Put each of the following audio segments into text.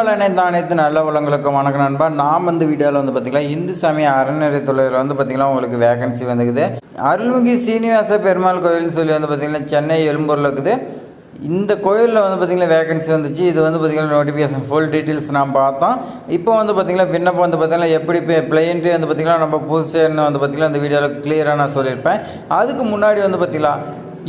அனைத்து நல்ல உள்ளங்களுக்கும் வணக்கம் நண்பா. நாம் வீடியோவில் பார்த்திங்கன்னா இந்து சமய அறநிலையத்துறையில் பார்த்திங்கன்னா உங்களுக்கு வேகன்சி வந்துக்குது. அருள்மிகு சீனிவாச பெருமாள் கோயில்னு சொல்லி பார்த்திங்கன்னா சென்னை எழும்பூரில் இருக்குது. இந்த கோயிலில் பார்த்திங்கன்னா வேகன்சி வந்துச்சு. இது பார்த்திங்கன்னா நோட்டிஃபிகேஷன் ஃபுல் டீட்டெயில்ஸ் நாம் பார்த்தோம். இப்போ பார்த்திங்கன்னா விண்ணப்பம் பார்த்திங்கன்னா எப்படி பிளெயின்ட்டு பார்த்திங்கன்னா நம்ம புதுசுன்னு பார்த்திங்கன்னா இந்த வீடியோவில் கிளியராக நான் சொல்லியிருப்பேன். அதுக்கு முன்னாடி பார்த்திங்கன்னா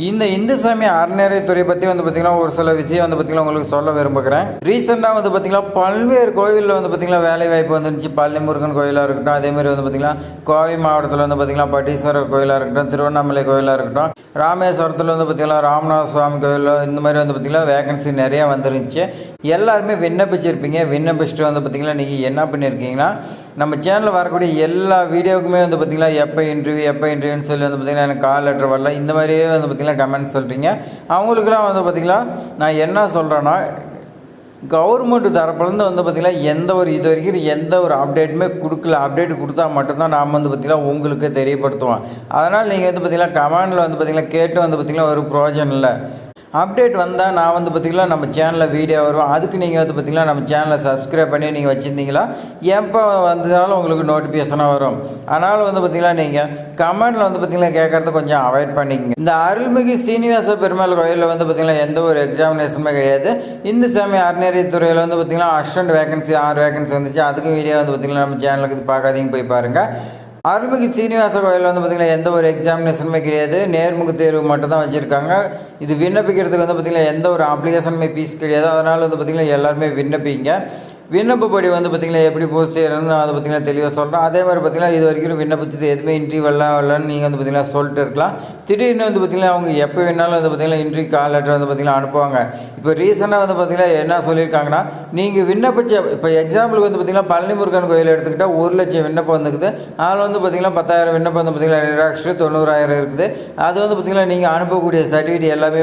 இந்த இந்து சமய அறநிலையத்துறை பற்றி பார்த்திங்கன்னா ஒரு சில விஷயம் பார்த்திங்கன்னா உங்களுக்கு சொல்ல விரும்புகிறேன். ரீசெண்டாக பார்த்திங்கன்னா பல்வேறு கோவிலில் பார்த்திங்கன்னா வேலை வாய்ப்பு வந்துருந்துச்சு. பழனி முருகன் கோயிலாக இருக்கட்டும், அதேமாதிரி பார்த்திங்கன்னா கோவை மாவட்டத்தில் பார்த்திங்கன்னா பட்டீஸ்வரர் கோயிலாக இருக்கட்டும், திருவண்ணாமலை கோயிலாக இருக்கட்டும், ராமேஸ்வரத்தில் பார்த்திங்கன்னா ராமநாத சுவாமி கோயில், இந்த மாதிரி பார்த்திங்கன்னா வேகன்சி நிறையா வந்துருந்துச்சு. எல்லாருமே விண்ணப்பிச்சிருப்பீங்க. விண்ணப்பிச்சுட்டு பார்த்திங்கன்னா நீங்கள் என்ன பண்ணியிருக்கீங்கன்னா நம்ம சேனலில் வரக்கூடிய எல்லா வீடியோவுக்குமே பார்த்திங்கன்னா எப்போ இன்டர்வியூன்னு சொல்லி பார்த்திங்கன்னா எனக்கு கால் லெட்டர் வரல, இந்த மாதிரியே பார்த்திங்கன்னா கமெண்ட் சொல்கிறீங்க. அவங்களுக்குலாம் பார்த்திங்கன்னா நான் என்ன சொல்கிறேன்னா, கவர்மெண்ட் தரப்புலேருந்து பார்த்திங்கன்னா எந்த ஒரு இது வரைக்கும் எந்த ஒரு அப்டேட்டுமே கொடுக்கல. அப்டேட் கொடுத்தா மட்டும்தான் நாம் பார்த்திங்கன்னா உங்களுக்கு தெரியப்படுத்துவோம். அதனால் நீங்கள் பார்த்திங்கன்னா கமெண்டில் பார்த்திங்கன்னா கேட்டு பார்த்திங்கன்னா ஒரு ப்ரோஜனம் இல்லை. அப்டேட் வந்தால் நான் பார்த்திங்கன்னா நம்ம சேனலில் வீடியோ வரும். அதுக்கு நீங்கள் பார்த்திங்கன்னா நம்ம சேனலை சப்ஸ்கிரைப் பண்ணி நீங்கள் வச்சுருந்தீங்களா எப்போ வந்ததாலும் உங்களுக்கு நோட்டிஃபிகேஷனாக வரும். அதனால் பார்த்திங்கன்னா நீங்கள் கமெண்டில் பார்த்திங்கன்னா கேட்குறத கொஞ்சம் அவாய்ட் பண்ணிக்கங்க. இந்த அருள்மிகு சீனிவாச பெருமாள் கோயிலில் பார்த்திங்கன்னா எந்த ஒரு எக்ஸாமினேஷனுமே கிடையாது. இந்து சமய அறநிலையத்துறையில் பார்த்திங்கன்னா அசிஸ்டன்ட் வேகன்சி 6 வேகன்சி வந்துச்சு. அதுக்கு வீடியோ பார்த்திங்கன்னா நம்ம சேனலுக்கு இது பார்க்காதீங்க, போய் பாருங்கள். அருள்மிகு சீனிவாச கோயில் பார்த்திங்கன்னா எந்த ஒரு எக்ஸாமினேஷனுமே கிடையாது. நேர்முக தேர்வு மட்டும் தான் வச்சுருக்காங்க. இது விண்ணப்பிக்கிறதுக்கு பார்த்திங்கன்னா எந்த ஒரு அப்ளிகேஷனுமே ஃபீஸ் கிடையாது. அதனால் பார்த்திங்கன்னா எல்லாருமே விண்ணப்பிங்க. விண்ணப்பப்படி பார்த்திங்கன்னா எப்படி போஸ்ட் செய்யணும்னு அதை பார்த்திங்கன்னா தெளிவாக சொல்கிறேன். அதே மாதிரி பார்த்திங்கன்னா இது வரைக்கும் விண்ணப்பத்து எதுவுமே இன்ட்ரிவியூ வரலன்னு நீங்கள் பார்த்திங்கன்னா சொல்லிட்டு இருக்கலாம். திடீர்னு பார்த்திங்கன்னா அவங்க எப்போ வேணாலும் பார்த்திங்கன்னா இன்ட்ரிவியூ கால் லெட்டர் பார்த்திங்கன்னா அனுப்புவாங்க. இப்போ ரீசெண்டாக பார்த்திங்கன்னா என்ன சொல்லியிருக்காங்கன்னா, நீங்கள் விண்ணப்பிச்ச இப்போ எக்ஸாம்பிளுக்கு பார்த்திங்கன்னா பழனி முருகன் கோயில் எடுத்துக்கிட்டால் 1 லட்சம் விண்ணப்பம் வந்துக்குது. அதில் பார்த்திங்கன்னா 10,000 விண்ணப்பம் பார்த்திங்கன்னா நிராகரிச்சு 90,000 இருக்குது. அது பார்த்திங்கன்னா நீங்கள் அனுப்பக்கூடிய சர்டிஃபிகேட் எல்லாமே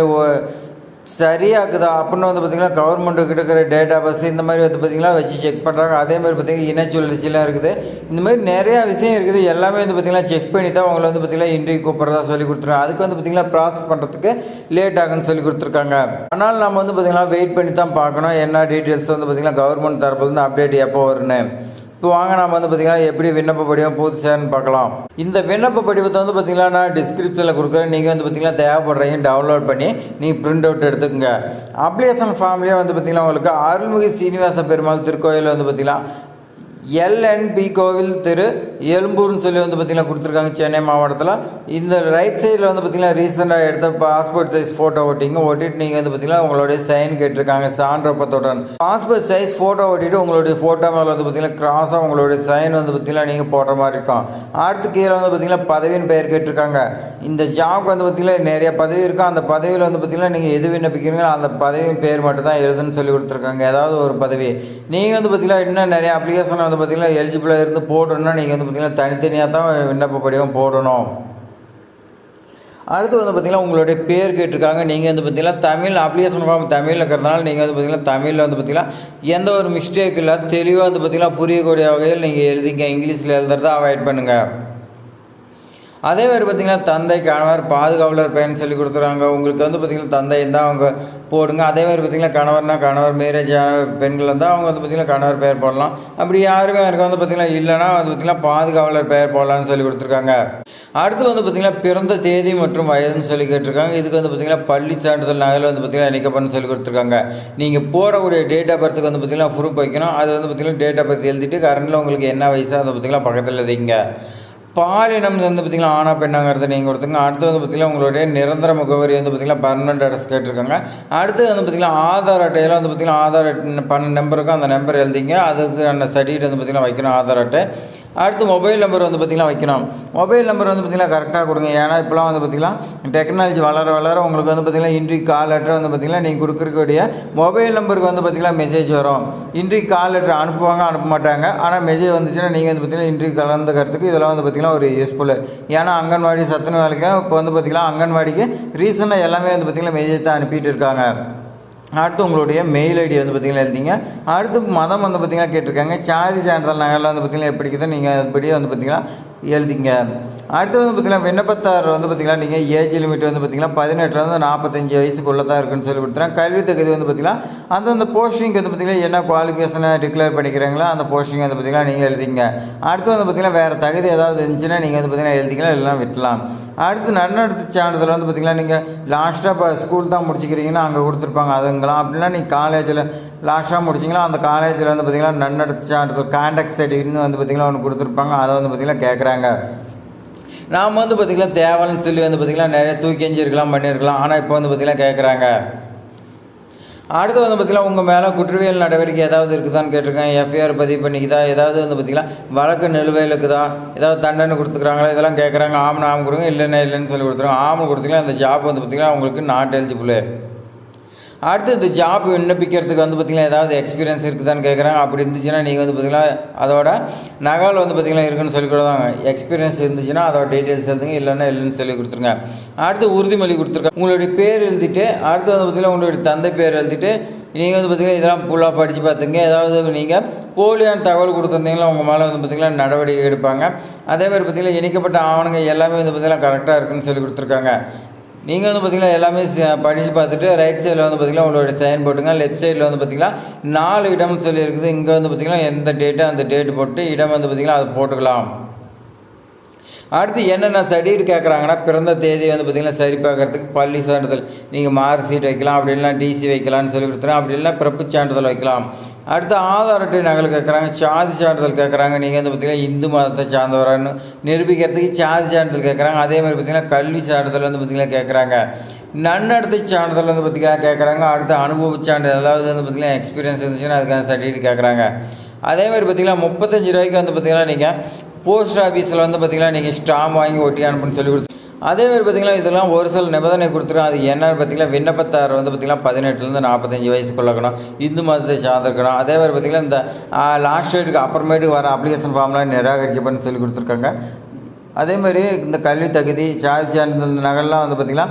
சரியாக்குதா அப்படின்னு பார்த்திங்கன்னா கவர்மெண்ட்டுக்கிட்ட இருக்கிற டேட்டா பஸ் இந்த மாதிரி பார்த்திங்கன்னா வச்சு செக் பண்ணுறாங்க. அதேமாதிரி பார்த்திங்கன்னா இனச்சுழற்சிலாம் இருக்குது. இந்த மாதிரி நிறையா விஷயம் இருக்குது. எல்லாமே பார்த்திங்கன்னா செக் பண்ணி தான் அவங்கள பார்த்திங்கன்னா இன்டர்வியூ கூப்பிட்றதா சொல்லி கொடுத்துருக்காங்க. அதுக்கு பார்த்திங்கன்னா ப்ராசஸ் பண்ணுறதுக்கு லேட் ஆகுன்னு சொல்லி கொடுத்துருக்காங்க. ஆனால் நம்ம பார்த்திங்கன்னா வெயிட் பண்ணி தான் பார்க்கணும் என்ன டீட்டெயில்ஸ் பார்த்திங்கன்னா கவர்மெண்ட் தரப்புலேருந்து அப்டேட் எப்போ வரும்னு. இப்போ வாங்க நம்ம பார்த்திங்கன்னா எப்படி விண்ணப்ப படிவம் புதுசான்னு பார்க்கலாம். இந்த விண்ணப்ப படிவத்தை பார்த்திங்கன்னா நான் டிஸ்கிரிப்ஷனில் கொடுக்குறேன். நீங்கள் பார்த்திங்கன்னா தேவைப்படுறீங்க டவுன்லோட் பண்ணி நீங்கள் பிரிண்ட் அவுட் எடுத்துக்கோங்க. அப்ளிகேஷன் ஃபார்ம்லேயே பார்த்திங்கன்னா உங்களுக்கு அருள்மிகு சீனிவாச பெருமாள் திருக்கோயில் பார்த்திங்கன்னா எல்என்பி கோவில் திரு எழும்பூர்னு சொல்லி பார்த்திங்கன்னா கொடுத்துருக்காங்க சென்னை மாவட்டத்தில். இந்த ரைட் சைடில் பார்த்திங்கன்னா ரீசெண்டாக எடுத்த பாஸ்போர்ட் சைஸ் ஃபோட்டோ ஒட்டிட்டு நீங்கள் பார்த்திங்கன்னா உங்களுடைய சைன் கேட்டிருக்காங்க சான்றப்பத்துடன். பாஸ்போர்ட் சைஸ் ஃபோட்டோ ஒட்டிட்டு உங்களுடைய ஃபோட்டோ மேலே பார்த்திங்கன்னா கிராஸாக உங்களுடைய சைன் பார்த்திங்கன்னா நீங்கள் போடுற மாதிரி இருக்கும். அடுத்து கீழே பார்த்திங்கன்னா பதவியின் பெயர் கேட்டிருக்காங்க. இந்த ஜாப்க்கு பார்த்திங்கன்னா நிறைய பதவி இருக்கும். அந்த பதவியில் பார்த்திங்கன்னா நீங்கள் எது விண்ணப்பிக்கிறீங்களோ அந்த பதவியின் பேர் மட்டும் தான் எழுதுன்னு சொல்லி கொடுத்துருக்காங்க. ஏதாவது ஒரு பதவி நீங்கள் பார்த்திங்கன்னா இன்னும் நிறைய அப்ளிகேஷன் பார்த்திங்கன்னா எலிஜிபிளாக இருந்து போடணும்னா நீங்கள் பார்த்திங்கன்னா தனித்தனியாக தான் விண்ணப்ப படிவம் போடணும். அடுத்து பார்த்திங்கன்னா உங்களுடைய பேர் கேட்டிருக்காங்க. நீங்கள் பார்த்திங்கன்னா தமிழ் அப்ளிகேஷன் ஃபார்ம் தமிழில் இருக்கிறதுனால நீங்கள் பார்த்திங்கன்னா தமிழில் பார்த்திங்கன்னா எந்த ஒரு மிஸ்டேக் இல்லை தெளிவாக பார்த்திங்கன்னா புரியக்கூடிய வகையில் நீங்கள் எழுதிங்க. இங்கிலீஷில் எழுதுறதை அவாய்ட் பண்ணுங்கள். அதே மாதிரி பார்த்திங்கன்னா தந்தை கணவர் பாதுகாவலர் பெயர்னு சொல்லி கொடுத்துருக்காங்க. உங்களுக்கு பார்த்திங்கன்னா தந்தை இருந்தால் அவங்க போடுங்க. அதே மாதிரி பார்த்திங்கன்னா கணவர்னா கணவர், மேரேஜ் ஆன பெண்கள் இருந்தால் அவங்க பார்த்திங்கன்னா கணவர் பெயர் போடலாம். அப்படி யாருமே எனக்கு பார்த்திங்கன்னா இல்லைனா பார்த்திங்கன்னா பாதுகாவலர் பெயர் போடலான்னு சொல்லி கொடுத்துருக்காங்க. அடுத்து பார்த்திங்கன்னா பிறந்த தேதி மற்றும் வயதுன்னு சொல்லி கேட்டிருக்காங்க. இதுக்கு பார்த்திங்கன்னா பள்ளி சான்றிதழ் நகல் பார்த்திங்கன்னா இணைக்கப்பன்னு சொல்லி கொடுத்துருக்காங்க. நீங்கள் போடக்கூடிய டேட் ஆஃப் பர்த்துக்கு பார்த்திங்கன்னா ப்ரூஃப் வைக்கணும். அது பார்த்திங்கன்னா டேட் ஆஃப் பர்த் எழுதிட்டு கரண்டில் உங்களுக்கு என்ன வயசோ அதை பார்த்திங்கன்னா பக்கத்தில் எழுதிங்க. பாலினம் பார்த்திங்கன்னா ஆனா பெண்ணாங்கிறத நீங்கள் கொடுத்துங்க. அடுத்து பார்த்திங்கன்னா உங்களுடைய நிரந்தர முகவரி பார்த்திங்கன்னா பர்மனெண்ட் அட்ரஸ் கேட்டிருக்காங்க. அடுத்து பார்த்திங்கன்னா ஆதார் அட்டையில் பார்த்திங்கன்னா ஆதார் நம்பருக்கும் அந்த நம்பர் எழுதிங்க. அதுக்கு அந்த சர்டிஃபிகேட் பார்த்திங்கன்னா வைக்கணும் ஆதார் அட்டை. அடுத்து மொபைல் நம்பர் பார்த்திங்கன்னா வைக்கணும். மொபைல் நம்பர் பார்த்திங்கன்னா கரெக்டாக கொடுங்க. ஏன்னா இப்போலாம் பார்த்திங்கன்னா டெக்னாலஜி வளர உங்களுக்கு பார்த்திங்கன்னா இன்ட்ரிவியூ கால் லெட்டர் பார்த்திங்கன்னா நீங்கள் கொடுக்கக்கூடிய மொபைல் நம்பருக்கு பார்த்திங்கன்னா மெசேஜ் வரும். இன்ட்ரிவியூ கால் லெட்டர் அனுப்புவாங்க அனுப்ப மாட்டாங்க. ஆனால் மெசேஜ் வந்துச்சுன்னா நீங்கள் பார்த்திங்கன்னா இன்ட்ரிவியூ கலந்துக்கிறதுக்கு இதெல்லாம் பார்த்திங்கன்னா ஒரு யூஸ்ஃபுல்லு. ஏன்னா அங்கன்வாடி சத்துணவு வேலைக்கு இப்போ பார்த்திங்கன்னா அங்கன்வாடிக்கு ரீசெண்டாக எல்லாமே பார்த்திங்கன்னா மெசேஜ் தான் அனுப்பிட்டு இருக்காங்க. அடுத்து உங்களுடைய மெயில் ஐடி பார்த்திங்கன்னா எழுதிங்க. அடுத்து மதம் பார்த்திங்கன்னா கேட்டிருக்காங்க. சாதி சான்றிதழ் நகலில் பார்த்திங்கன்னா எப்படி இருக்குதோ நீங்கள் அதுபடி பார்த்திங்கன்னா எழுதிங்க. அடுத்து வந்து பார்த்திங்கன்னா விண்ணப்பத்தார் வந்து பார்த்திங்கன்னா நீங்கள் ஏஜ் லிமிட் வந்து பார்த்திங்கன்னா 18லேருந்து 45 வயசுக்குள்ளே தான் இருக்குன்னு சொல்லி கொடுத்துறேன். கல்வி தகுதி வந்து பார்த்திங்கன்னா அந்தந்த போஸ்டிங்க்கு வந்து பார்த்திங்கன்னா என்ன குவாலிஃபிகேஷனை டிக்ளேர் பண்ணிக்கிறீங்களோ அந்த போஸ்டிங் வந்து பார்த்திங்கன்னா நீங்கள் எழுதிங்க. அடுத்து வந்து பார்த்திங்கன்னா வேறு தகுதி ஏதாவது இருந்துச்சுன்னா நீங்கள் வந்து பார்த்திங்கன்னா எழுதிக்கலாம், இல்லைனா விட்டலாம். அடுத்து நன்னடத்தை சான்றிதழ் வந்து பார்த்திங்கன்னா நீங்கள் லாஸ்ட்டாக இப்போ ஸ்கூல் தான் முடிச்சிக்கிறீங்கன்னா அங்கே கொடுத்துருப்பாங்க அதுங்களாம். அப்படின்னா நீங்கள் காலேஜில் லாஸ்ட்டாக முடிச்சிங்களா அந்த காலேஜில் வந்து பார்த்திங்கன்னா நன்னடத்தை சான்றிதழ் கான்டாக்ட் சர்டிஃபிகேட்னு வந்து பார்த்திங்கன்னா ஒன்று கொடுத்துருப்பாங்க. அதை வந்து பார்த்திங்கன்னா கேட்குறாங்க. நாம் வந்து பார்த்திங்கன்னா தேவைன்னு சொல்லி வந்து பார்த்திங்கன்னா நிறைய தூக்கி எஞ்சிருக்கலாம் பண்ணியிருக்கலாம். ஆனால் இப்போ வந்து பார்த்திங்கன்னா கேட்குறாங்க. அடுத்து வந்து பார்த்திங்கன்னா உங்கள் மேலே குற்றவியல் நடவடிக்கை ஏதாவது இருக்குதான்னு கேட்டிருக்கேன். எஃப்ஐஆர் பதிவு பண்ணிக்குதா, ஏதாவது வந்து பார்த்திங்கன்னா வழக்கு நிலுவையில் இருக்குதா, ஏதாவது தண்டனை கொடுத்துக்குறாங்களா, இதெல்லாம் கேட்குறாங்க. ஆம்னு ஆம் கொடுங்க, இல்லைன்னு சொல்லி கொடுத்துருங்க. ஆம்னு கொடுத்தீங்கன்னா அந்த ஜாப் வந்து பார்த்திங்கன்னா உங்களுக்கு நாட் எலிஜிபிள். அடுத்து இந்த ஜாப் விண்ணப்பிக்கிறதுக்கு வந்து பார்த்திங்கன்னா ஏதாவது எக்ஸ்பீரியன்ஸ் இருக்குதான்னு கேட்குறாங்க. அப்படி இருந்துச்சுன்னா நீங்கள் வந்து பார்த்திங்கன்னா அதோட நகல் வந்து பார்த்திங்கன்னா இருக்குன்னு சொல்லி கொடுத்தாங்க. எக்ஸ்பீரியன்ஸ் இருந்துச்சுன்னா அதோட டீட்டெயில்ஸ் எழுதுங்க, இல்லைன்னு சொல்லி கொடுத்துருங்க. அடுத்து உறுதிமொழி கொடுத்துருக்காங்க. உங்களுடைய பேர் எழுதிட்டு அடுத்து வந்து பார்த்திங்கன்னா உங்களுடைய தந்தை பேர் எழுதிட்டு நீங்கள் வந்து பார்த்திங்கன்னா இதெல்லாம் ஃபுல்லாக படித்து பார்த்துங்க. ஏதாவது நீங்கள் போலியான தகவல் கொடுத்துருந்தீங்கன்னா உங்கள் மேலே வந்து பார்த்திங்கன்னா நடவடிக்கை எடுப்பாங்க. அதேமாதிரி பார்த்திங்கன்னா இணைக்கப்பட்ட ஆவணங்கள் எல்லாமே வந்து பார்த்திங்கன்னா கரெக்டாக இருக்குன்னு சொல்லி கொடுத்துருக்காங்க. நீங்கள் வந்து பார்த்திங்கன்னா எல்லாமே படித்து பார்த்துட்டு ரைட் சைடில் வந்து பார்த்திங்கன்னா உங்களோட சைன் போட்டுங்க. லெஃப்ட் சைடில் வந்து பார்த்திங்கன்னா 4 இடம்னு சொல்லி இருக்குது. இங்கே வந்து பார்த்திங்கன்னா எந்த டேட்டு அந்த டேட்டு போட்டு இடம் வந்து பார்த்திங்கன்னா அதை போட்டுக்கலாம். அடுத்து என்னென்ன சர்டிஃபிகேட் கேட்குறாங்கன்னா பிறந்த தேதி வந்து பார்த்திங்கன்னா சரி பார்க்குறதுக்கு பள்ளி சான்றிதழ் நீங்கள் மார்க் ஷீட் வைக்கலாம், அப்படி இல்லைனா டிசி வைக்கலாம்னு சொல்லி கொடுத்துறேன். அப்படி இல்லைனா பிறப்பு சான்றிதழ் வைக்கலாம். அடுத்து ஆதார் அட்டை நகல் கேட்குறாங்க, சாதி சான்றிதழ் கேட்குறாங்க. நீங்கள் வந்து பார்த்திங்கன்னா இந்து மதத்தை சார்ந்தவரான்னு நிரூபிக்கிறதுக்கு சாதி சான்றிதழ் கேட்குறாங்க. அதேமாதிரி பார்த்திங்கன்னா கல்வி சான்றிதழ் வந்து பார்த்திங்கன்னா கேட்குறாங்க. நன்னடத்தை சான்றிதழ் வந்து பார்த்திங்கன்னா கேட்குறாங்க. அடுத்து அனுபவ சான்றிதழ் அதாவது வந்து பார்த்திங்கன்னா எக்ஸ்பீரியன்ஸ் இருந்துச்சுன்னா அதுக்கான சர்டிஃபிகேட் கேட்குறாங்க. அதேமாதிரி பார்த்திங்கன்னா 35 ரூபாய்க்கு வந்து பார்த்திங்கன்னா நீங்கள் போஸ்ட் ஆஃபீஸில் வந்து பார்த்திங்கன்னா நீங்கள் ஸ்டாம்ப் வாங்கி ஒட்டி அனுப்புன்னு சொல்லி கொடுத்து அதேமாதிரி பார்த்திங்கன்னா இதெல்லாம் ஒரு சில நிபந்தனை கொடுத்துருக்கோம். அது என்னன்னு பார்த்திங்கன்னா விண்ணப்பத்தார் வந்து பார்த்திங்கன்னா 18லேருந்து 45 வயசுக்குள்ள இருக்கணும், இந்து மதத்தை சார்ந்திருக்கணும். அதேமாதிரி பார்த்திங்கன்னா இந்த லாஸ்ட் டேட்டுக்கு அப்புறமேட்டுக்கு வர அப்ளிகேஷன் ஃபார்ம்லாம் நிராகரிக்கப்பன்னு சொல்லி கொடுத்துருக்காங்க. அதேமாதிரி இந்த கல்வி தகுதி சாதி சான்றிதழ் நகல்லாம் வந்து பார்த்திங்கன்னா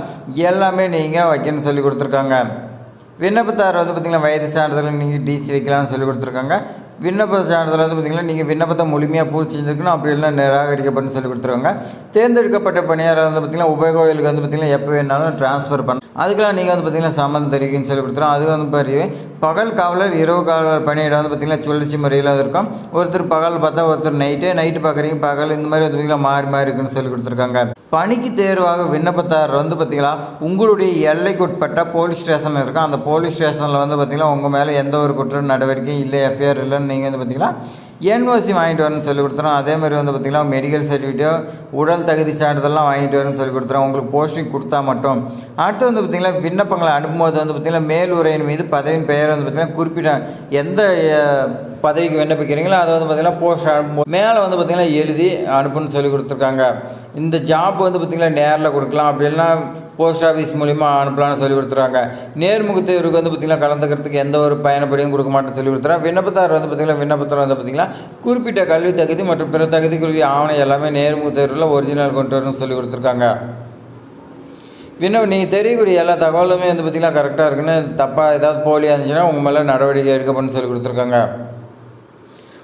எல்லாமே நீங்கள் வைக்கணும்னு சொல்லி கொடுத்துருக்காங்க. விண்ணப்பத்தார் வந்து பார்த்திங்கன்னா வயது சான்றிதழ் நீங்கள் டிசி வைக்கலாம்னு சொல்லி கொடுத்துருக்காங்க. விண்ணப்ப சான்றிதழ் வந்து பார்த்திங்கன்னா நீங்கள் விண்ணப்பத்தை முழுமையாக பூர்த்தி செஞ்சுருக்கணும், அப்படி இல்லைனா நிராகரிக்கப்பட்டு சொல்லி கொடுத்துருவாங்க. தேர்ந்தெடுக்கப்பட்ட பணியாளர் வந்து பார்த்திங்கன்னா உபயோகிகளுக்கு வந்து பார்த்திங்கன்னா எப்போ வேணாலும் ட்ரான்ஸ்ஃபர் பண்ண அதுக்கெல்லாம் நீங்கள் வந்து பார்த்திங்கன்னா சம்மந்தம் தெரிவிக்குன்னு சொல்லி கொடுத்துருவோம். அது வந்து பாரு பகல் காவலர் இரவு காவலர் பணியிடம் வந்து பார்த்திங்கன்னா சுழற்சி முறையில் இருக்கும். ஒருத்தர் பகல் பார்த்தா ஒருத்தர் நைட்டு பார்க்குறீங்க பகல், இந்த மாதிரி வந்து பார்த்திங்கன்னா மாறி இருக்குன்னு சொல்லி கொடுத்துருக்காங்க. பணிக்கு தேர்வாக விண்ணப்பத்தார் வந்து பார்த்திங்கன்னா உங்களுடைய எல்லைக்குட்பட்ட போலீஸ் ஸ்டேஷன் இருக்கும். அந்த போலீஸ் ஸ்டேஷனில் வந்து பார்த்திங்கன்னா உங்கள் மேலே எந்த ஒரு குற்ற நடவடிக்கையும் இல்லை, எஃப்ஐஆர் இல்லைன்னு நீங்கள் வந்து பார்த்திங்கன்னா என்ஓசி வாங்கிட்டு வரணும்னு சொல்லி கொடுத்துறோம். அதேமாதிரி வந்து பார்த்திங்கன்னா மெடிக்கல் சர்டிஃபிகேட் உடல் தகுதி சான்றிதழ்லாம் வாங்கிட்டு வரணும்னு சொல்லி கொடுத்துறோம். உங்களுக்கு போஸ்டிங் கொடுத்தா மட்டும். அடுத்து வந்து பார்த்திங்கன்னா விண்ணப்பங்களை அனுப்பும்போது வந்து பார்த்திங்கன்னா மேலுரையின் மீது பதவியின் பெயர் வந்து பார்த்திங்கன்னா குறிப்பிட்ட எந்த பதவிக்கு விண்ணப்பிக்கிறீங்களோ அதை வந்து பார்த்திங்கன்னா போஸ்ட் அனுப்பும் மேலே வந்து பார்த்திங்கன்னா எழுதி அனுப்புன்னு சொல்லி கொடுத்துருக்காங்க. இந்த ஜாப் வந்து பார்த்திங்கன்னா நேரில் கொடுக்கலாம், அப்படி இல்லைனா போஸ்ட் ஆஃபீஸ் மூலிமா அனுப்பலாம்னு சொல்லி கொடுத்துருவாங்க. நேர்முக தேர்வுக்கு வந்து பார்த்திங்கன்னா கலந்துக்கிறதுக்கு எந்த ஒரு பயணப்படியும் கொடுக்க மாட்டேன்னு சொல்லி கொடுத்துறாங்க. விண்ணப்பத்தார் வந்து பார்த்திங்கன்னா விண்ணப்பத்தில் வந்து பார்த்திங்கன்னா குறிப்பிட்ட கல்வி தகுதி மற்றும் பிற தகுதிக்குரிய ஆவணம் எல்லாமே நேர்முக தேர்வில் ஒரிஜினல் கொண்டு வரணும்னு சொல்லி கொடுத்துருக்காங்க. நீங்கள் தெரியக்கூடிய எல்லா தகவலுமே வந்து பார்த்திங்கன்னா கரெக்டாக இருக்குன்னு, தப்பாக ஏதாவது போலியாக இருந்துச்சுன்னா உங்கள் மேலே நடவடிக்கை எடுக்கப்படணும்னு சொல்லி கொடுத்துருக்காங்க.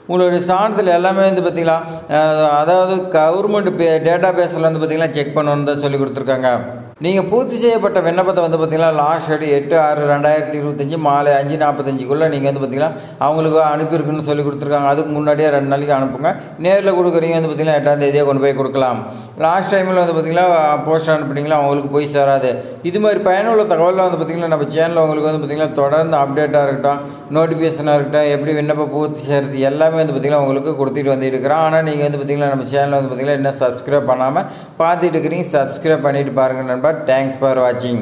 உங்களுடைய சான்றிதழ் எல்லாமே வந்து பார்த்திங்கன்னா அதாவது கவர்மெண்ட் டேட்டா பேஸில் வந்து பார்த்திங்கன்னா செக் பண்ணணுன்னு தான் சொல்லி கொடுத்துருக்காங்க. நீங்கள் பூர்த்தி செய்யப்பட்ட விண்ணப்பத்தை வந்து பார்த்திங்கன்னா லாஸ்ட் டேட் 8/6/2025 மாலை 5:45 நீங்கள் வந்து பார்த்திங்கன்னா அவங்களுக்கு அனுப்பியிருக்குன்னு சொல்லி கொடுத்துருக்காங்க. அதுக்கு முன்னாடியே 2 நாளைக்கு அனுப்புங்க. நேரில் கொடுக்குறீங்க வந்து பார்த்திங்கன்னா 8ஆம் தேதியாக கொண்டு போய் கொடுக்கலாம். லாஸ்ட் டைமில் வந்து பார்த்திங்கன்னா போஸ்ட் அனுப்புனீங்களா அவங்களுக்கு போய் சேராது. இது மாதிரி பயனுள்ள தகவலில் வந்து பார்த்திங்கன்னா நம்ம சேனலில் உங்களுக்கு வந்து பார்த்திங்கன்னா தொடர்ந்து அப்டேட்டாக இருக்கட்டும், நோட்டிஃபிகேஷனாக இருக்கட்டும், எப்படி விண்ணப்பம் பூர்த்தி செய்கிறது எல்லாமே வந்து பார்த்திங்கன்னா உங்களுக்கு கொடுத்துட்டு வந்துட்டு இருக்கிறோம். ஆனால் நீங்கள் வந்து பார்த்திங்கன்னா நம்ம சேனலில் வந்து பார்த்திங்கன்னா இன்னும் சப்ஸ்கிரைப் பண்ணாமல் பார்த்துட்டு இருக்கிறீங்க. சப்ஸ்கிரைப் பண்ணிவிட்டு பாருங்கள் நண்பா. Thanks for watching.